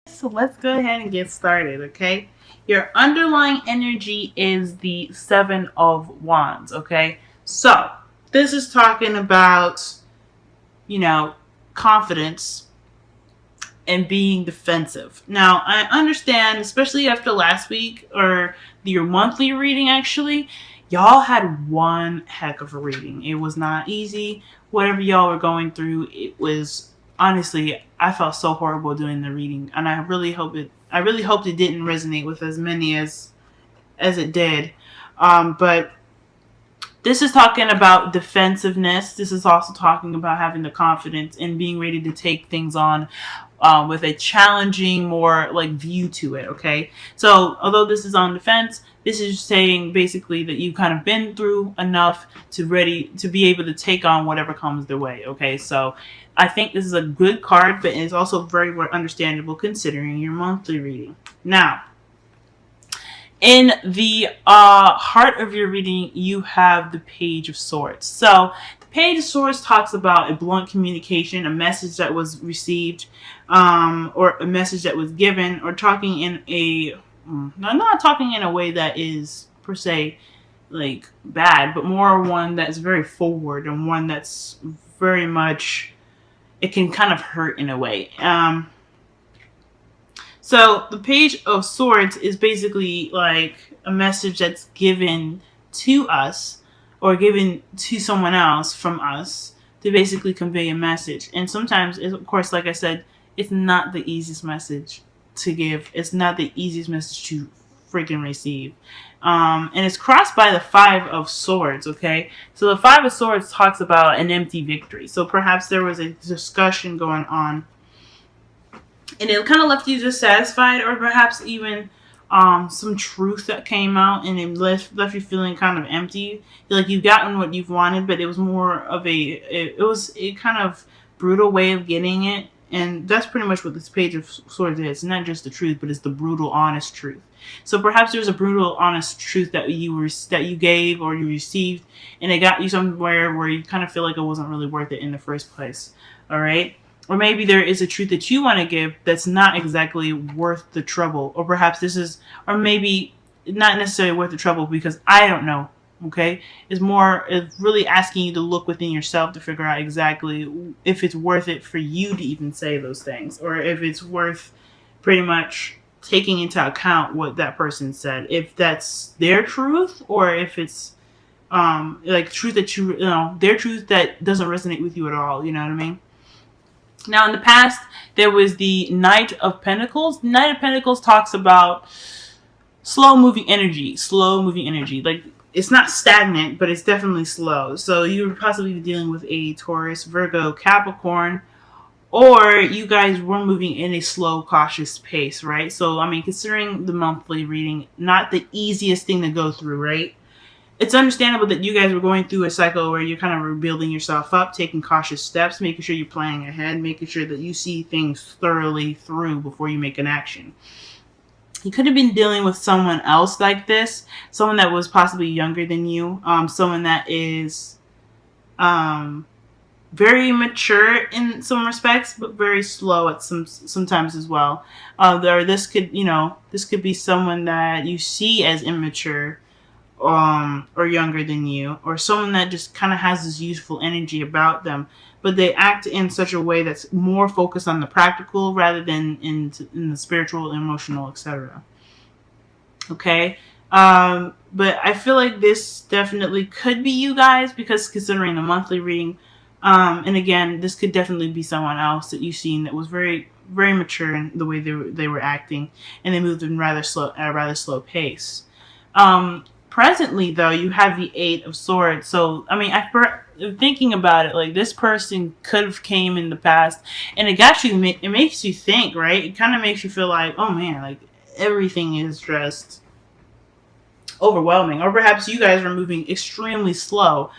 So let's go ahead and get started, okay? Your underlying energy is the Seven of Wands, okay? So this is talking about, you know, confidence and being defensive. Now, I understand, especially after last week or your monthly reading, actually, y'all had one heck of a reading. It was not easy. Whatever y'all were going through, it was honestly, I felt so horrible doing the reading, and I really hoped it didn't resonate with as many as it did. But this is talking about defensiveness. This is also talking about having the confidence and being ready to take things on with a challenging, more like view to it. Okay, so although this is on defense, this is saying basically that you've kind of been through enough to ready to be able to take on whatever comes their way. Okay, so I think this is a good card, but it's also very, very understandable considering your monthly reading. Now, in the heart of your reading, you have the Page of Swords. So the Page of Swords talks about a blunt communication, a message that was received, or a message that was given, or talking in a not talking in a way that is per se like bad, but more one that's very forward and one that's very much, it can kind of hurt in a way. So the Page of Swords is basically like a message that's given to us or given to someone else from us to basically convey a message. And sometimes, of course, like I said, it's not the easiest message to give. It's not the easiest message to freaking receive. And it's crossed by the Five of Swords, okay? So the Five of Swords talks about an empty victory. So perhaps there was a discussion going on and it kind of left you dissatisfied, or perhaps even some truth that came out, and it left you feeling kind of empty. Like you've gotten what you've wanted, but it was more of it was a kind of brutal way of getting it, and that's pretty much what this Page of Swords is. It's not just the truth, but it's the brutal, honest truth. So perhaps there's a brutal, honest truth that you gave or you received, and it got you somewhere where you kind of feel like it wasn't really worth it in the first place. All right. Or maybe there is a truth that you want to give that's not exactly worth the trouble. Or perhaps or maybe not necessarily worth the trouble because I don't know. Okay? It's really asking you to look within yourself to figure out exactly if it's worth it for you to even say those things. Or if it's worth pretty much taking into account what that person said. If that's their truth or if it's like truth that their truth that doesn't resonate with you at all. You know what I mean? Now, in the past, there was the Knight of Pentacles. The Knight of Pentacles talks about slow-moving energy. Like, it's not stagnant, but it's definitely slow. So you would possibly be dealing with a Taurus, Virgo, Capricorn, or you guys were moving in a slow, cautious pace, right? So, I mean, considering the monthly reading, not the easiest thing to go through, right? It's understandable that you guys were going through a cycle where you're kind of rebuilding yourself up, taking cautious steps, making sure you're planning ahead, making sure that you see things thoroughly through before you make an action. You could have been dealing with someone else like this, someone that was possibly younger than you, someone that is very mature in some respects, but very slow at sometimes as well. This could be someone that you see as immature, or younger than you, or someone that just kind of has this youthful energy about them, but they act in such a way that's more focused on the practical rather than in the spiritual, emotional, etc. Okay, but I feel like this definitely could be you guys because considering the monthly reading, and again, this could definitely be someone else that you've seen that was very, very mature in the way they were acting, and they moved in at a rather slow pace. Presently, though, you have the Eight of Swords. So, I mean, thinking about it, like, this person could have came in the past, and it makes you think, right? It kind of makes you feel like, oh, man, like, everything is just overwhelming. Or perhaps you guys were moving extremely slow,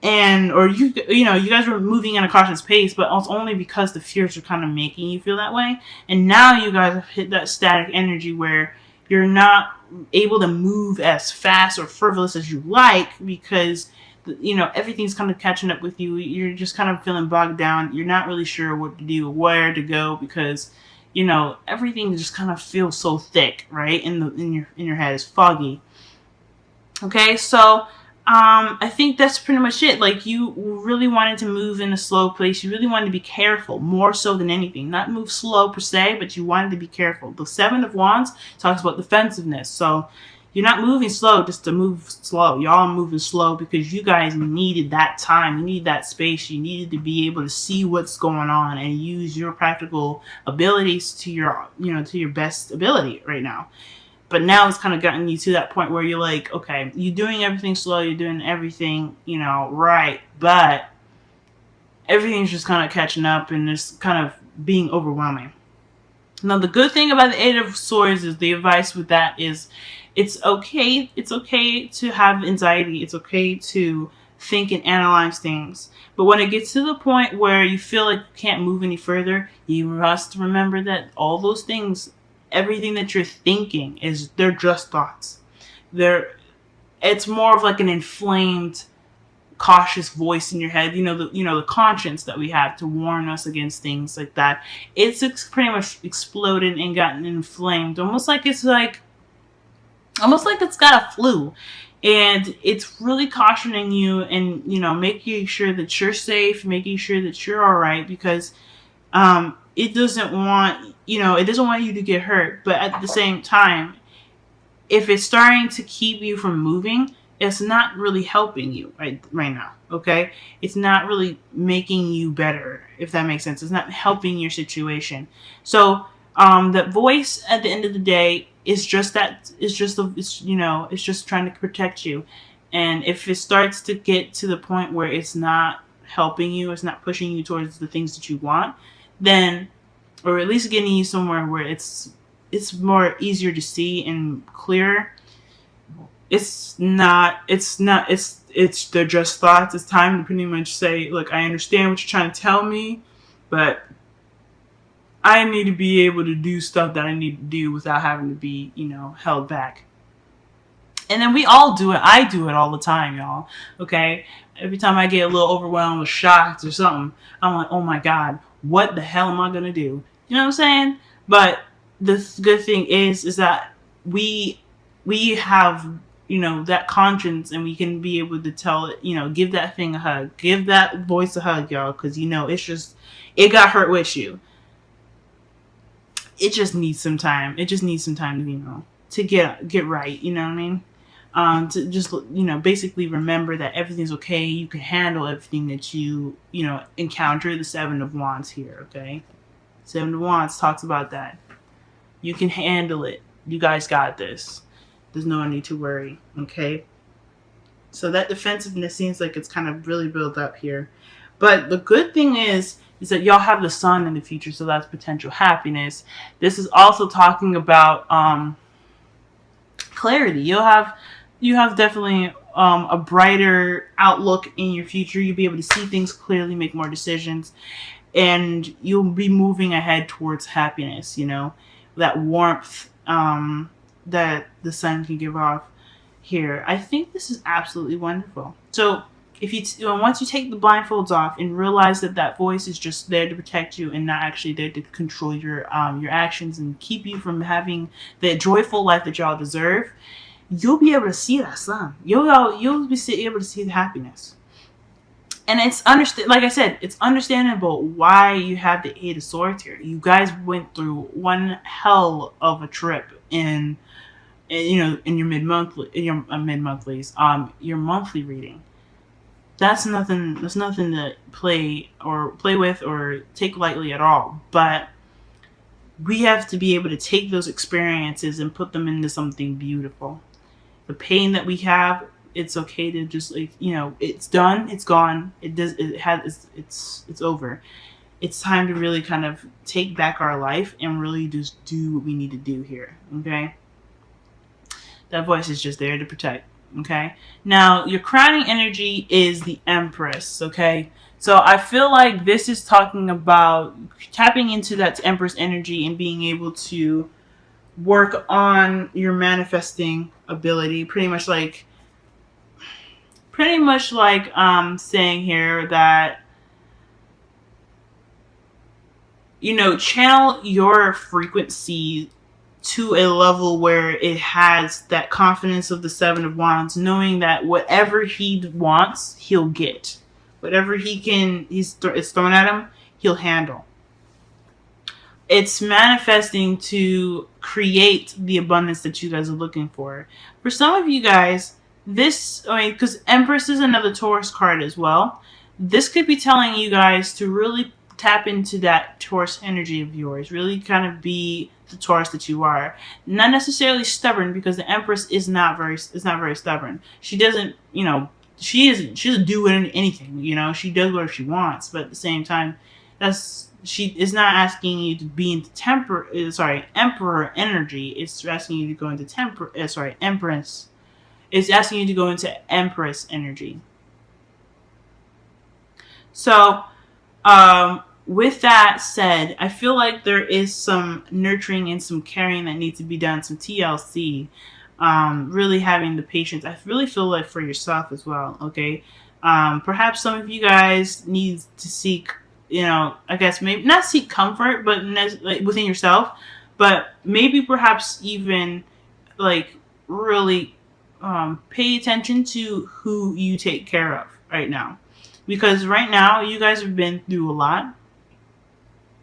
or you guys were moving in a cautious pace, but it's only because the fears are kind of making you feel that way. And now you guys have hit that static energy where you're not able to move as fast or frivolous as you like because everything's kind of catching up with you. You're just kind of feeling bogged down. You're not really sure what to do, where to go, because you know, everything just kind of feels so thick, right? In your head, it's foggy. Okay, so I think that's pretty much it. Like, you really wanted to move in a slow place. You really wanted to be careful, more so than anything. Not move slow per se, but you wanted to be careful. The Seven of Wands talks about defensiveness. So you're not moving slow just to move slow. Y'all are moving slow because you guys needed that time. You needed that space. You needed to be able to see what's going on and use your practical abilities to your, to your best ability right now. But now it's kind of gotten you to that point where you're like, okay, you're doing everything slow, you're doing everything, right, but everything's just kind of catching up and it's kind of being overwhelming. Now, the good thing about the Eight of Swords is the advice with that is it's okay to have anxiety. It's okay to think and analyze things. But when it gets to the point where you feel like you can't move any further, you must remember that all those things, everything that you're thinking, they're just thoughts. It's more of like an inflamed, cautious voice in your head. The conscience that we have to warn us against things like that. It's pretty much exploded and gotten inflamed, almost like it's got a flu, and it's really cautioning you and making sure that you're safe, making sure that you're all right, because it doesn't want you to get hurt. But at the same time, if it's starting to keep you from moving, it's not really helping you right now. Okay, it's not really making you better, if that makes sense. It's not helping your situation. So that voice at the end of the day is just that. It's just trying to protect you. And if it starts to get to the point where it's not helping you, it's not pushing you towards the things that you want, then, or at least getting you somewhere where it's more easier to see and clearer, they're just thoughts. It's time to pretty much say, look, I understand what you're trying to tell me, but I need to be able to do stuff that I need to do without having to be, held back. And then we all do it. I do it all the time, y'all. Okay? Every time I get a little overwhelmed or shocked or something, I'm like, oh my God, what the hell am I going to do? You know what I'm saying? But the good thing is that we have, that conscience, and we can be able to tell it, give that thing a hug. Give that voice a hug, y'all, because, it got hurt with you. It just needs some time. It just needs some time to get right. You know what I mean? To just, basically remember that everything's okay. You can handle everything that you encounter. The Seven of Wands here, okay? Seven of Wands talks about that. You can handle it. You guys got this. There's no need to worry, okay? So that defensiveness seems like it's kind of really built up here. But the good thing is that y'all have the sun in the future, so that's potential happiness. This is also talking about clarity. You have definitely a brighter outlook in your future. You'll be able to see things clearly, make more decisions, and you'll be moving ahead towards happiness. That warmth that the sun can give off here. I think this is absolutely wonderful. So once you take the blindfolds off and realize that voice is just there to protect you and not actually there to control your actions and keep you from having the joyful life that y'all deserve, you'll be able to see that sun. You'll be able to see the happiness. And like I said, it's understandable why you have the Eight of Swords here. You guys went through one hell of a trip in your monthly reading. That's nothing to play with or take lightly at all. But we have to be able to take those experiences and put them into something beautiful. The pain that we have, it's okay to just it's done, it's gone, it's over. It's time to really kind of take back our life and really just do what we need to do here. Okay, that voice is just there to protect. Okay, now your crowning energy is the Empress. Okay, so I feel like this is talking about tapping into that Empress energy and being able to work on your manifesting ability. Pretty much like saying here that channel your frequency to a level where it has that confidence of the Seven of Wands, knowing that whatever he wants, he'll get. Whatever it's thrown at him, he'll handle. It's manifesting to create the abundance that you guys are looking for. For some of you guys, because Empress is another Taurus card as well, this could be telling you guys to really tap into that Taurus energy of yours. Really kind of be the Taurus that you are. Not necessarily stubborn, because the Empress is not very stubborn. She doesn't, she doesn't do anything, she does whatever she wants, but at the same time, she is not asking you to be into Emperor energy. It's asking you to go into Empress. It's asking you to go into Empress energy. So, with that said, I feel like there is some nurturing and some caring that needs to be done, some TLC. Really having the patience. I really feel like for yourself as well, okay? Perhaps some of you guys need to seek, I guess maybe not seek comfort, but within yourself, but maybe perhaps even really pay attention to who you take care of right now. Because right now, you guys have been through a lot.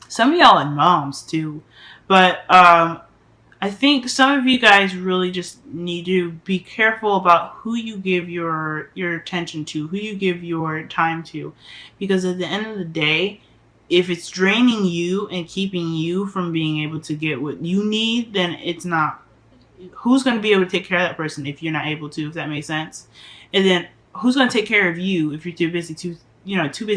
Some of y'all are moms too. But I think some of you guys really just need to be careful about who you give your attention to, who you give your time to. Because at the end of the day, if it's draining you and keeping you from being able to get what you need, then it's not. Who's going to be able to take care of that person if you're not able to, if that makes sense? And then who's going to take care of you if you're too busy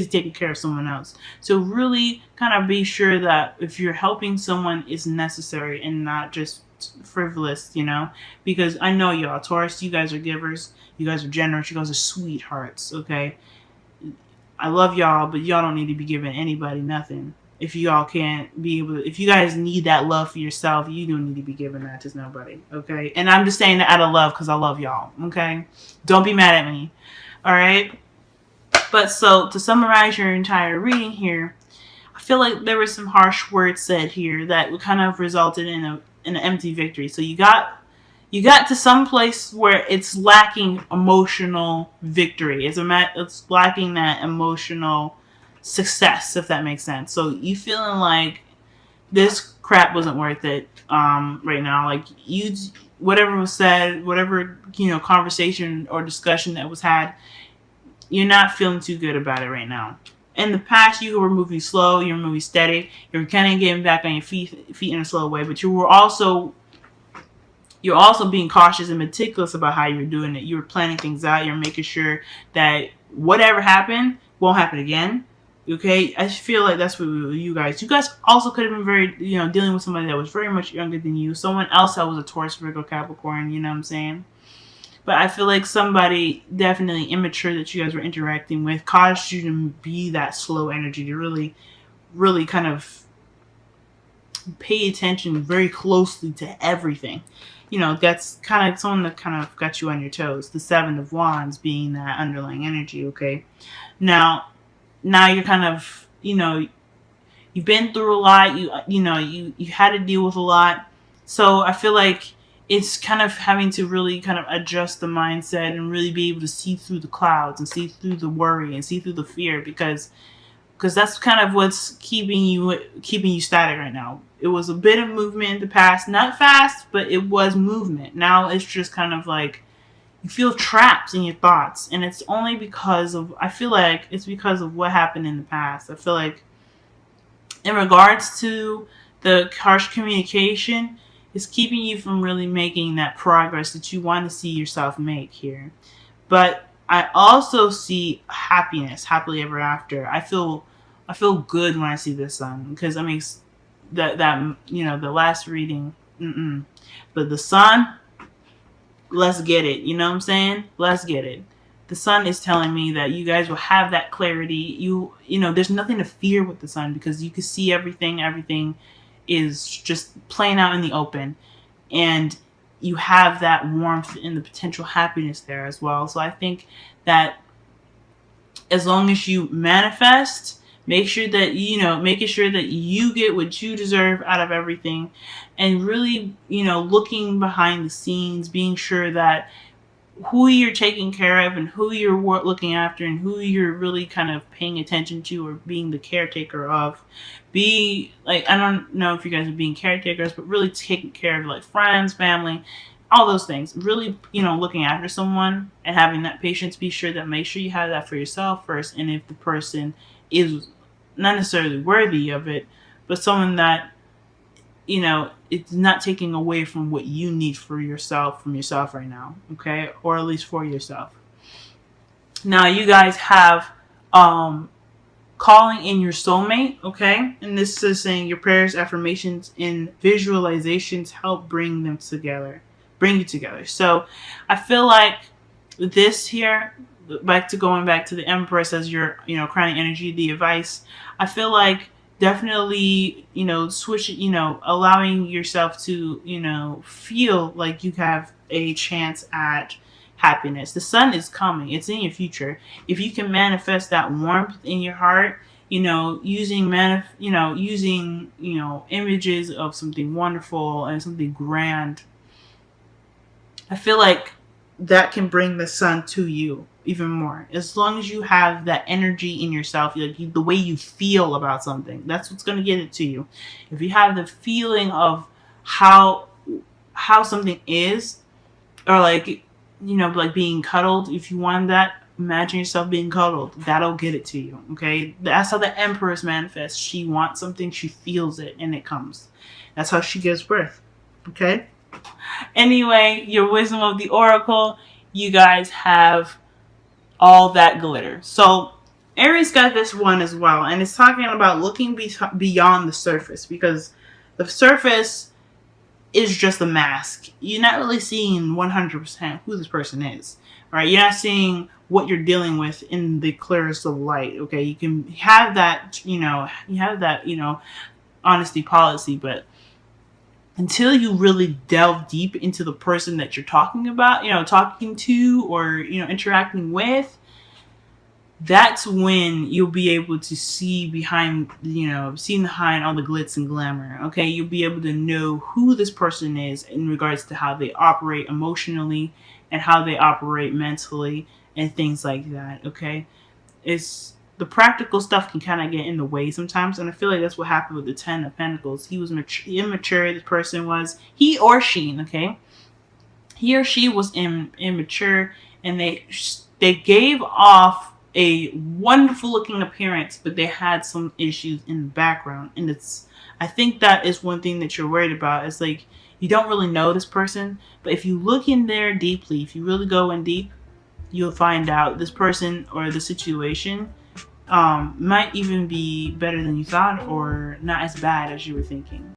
taking care of someone else? So really kind of be sure that if you're helping someone, it's necessary and not just frivolous, because I know y'all, Taurus, you guys are givers, you guys are generous, you guys are sweethearts, okay? I love y'all, but y'all don't need to be giving anybody nothing. If y'all can't be able to, if you guys need that love for yourself, you don't need to be giving that to nobody, okay? And I'm just saying that out of love because I love y'all, okay? Don't be mad at me, all right? But so to summarize your entire reading here, I feel like there were some harsh words said here that kind of resulted in an empty victory. So you got to some place where it's lacking emotional victory. It's lacking that emotional success, if that makes sense. So you feeling like this crap wasn't worth it right now. Like whatever was said, whatever conversation or discussion that was had, you're not feeling too good about it right now. In the past, you were moving slow, you were moving steady, you were kind of getting back on your feet in a slow way, but you're also being cautious and meticulous about how you were doing it. You were planning things out, you're making sure that whatever happened won't happen again. Okay, I feel like that's what you guys also could have been very, dealing with somebody that was very much younger than you, someone else that was a Taurus, Virgo, Capricorn, you know what I'm saying? But I feel like somebody definitely immature that you guys were interacting with caused you to be that slow energy, to really, really kind of pay attention very closely to everything. That's kind of someone that kind of got you on your toes. The Seven of Wands being that underlying energy, okay? Now you're kind of, you've been through a lot. You had to deal with a lot. So I feel like it's kind of having to really kind of adjust the mindset and really be able to see through the clouds and see through the worry and see through the fear, because that's kind of what's keeping you static right now. It was a bit of movement in the past, not fast, but it was movement. Now it's just kind of like you feel trapped in your thoughts, and it's only because of, I feel like it's because of what happened in the past. I feel like in regards to the harsh communication, it's keeping you from really making that progress that you want to see yourself make here. But I also see happiness, happily ever after. I feel good when I see the sun, because that the last reading, but the sun, let's get it. You know what I'm saying? Let's get it. The sun is telling me that you guys will have that clarity. You know, there's nothing to fear with the sun, because you can see everything. Everything is just playing out in the open, and you have that warmth and the potential happiness there as well. So I think that as long as you manifest Make sure that, making sure that you get what you deserve out of everything, and really, looking behind the scenes, being sure that who you're taking care of and who you're looking after and who you're really kind of paying attention to or being the caretaker of. Be like, I don't know if you guys are being caretakers, but really taking care of like friends, family, all those things. Really, looking after someone and having that patience. Be sure that, make sure you have that for yourself first. And if the person is not necessarily worthy of it, but someone that, it's not taking away from what you need for yourself, from yourself right now, okay? Or at least for yourself. Now, you guys have calling in your soulmate, okay? And this is saying your prayers, affirmations, and visualizations help bring you together. So I feel like this here, going back to the Empress as your, crowning energy, the advice, I feel like definitely, switch, allowing yourself to, feel like you have a chance at happiness. The sun is coming. It's in your future. If you can manifest that warmth in your heart, using images of something wonderful and something grand, I feel like that can bring the sun to you even more. As long as you have that energy in yourself, the way you feel about something, that's what's going to get it to you. If you have the feeling of how something is, or like being cuddled, if you want that, imagine yourself being cuddled. That'll get it to you. Okay, that's how the Empress manifests. She wants something, she feels it, and it comes. That's how she gives birth. Okay. Anyway, your wisdom of the oracle, you guys have all that glitter. So Aries got this one as well, and it's talking about looking beyond the surface, because the surface is just a mask. You're not really seeing 100% who this person is, right? You're not seeing what you're dealing with in the clearest of light. Okay, you can have that, honesty policy, but until you really delve deep into the person that you're talking about, talking to, or, interacting with, that's when you'll be able to see behind all the glitz and glamour. Okay, you'll be able to know who this person is in regards to how they operate emotionally and how they operate mentally and things like that. Okay, it's the practical stuff can kind of get in the way sometimes, and I feel like that's what happened with the Ten of Pentacles. He was immature. This person was, he or she, okay, he or she was immature, and they gave off a wonderful looking appearance, but they had some issues in the background. And I think that is one thing that you're worried about. It's like, you don't really know this person, but if you look in there deeply, if you really go in deep, you'll find out this person or the situation might even be better than you thought, or not as bad as you were thinking.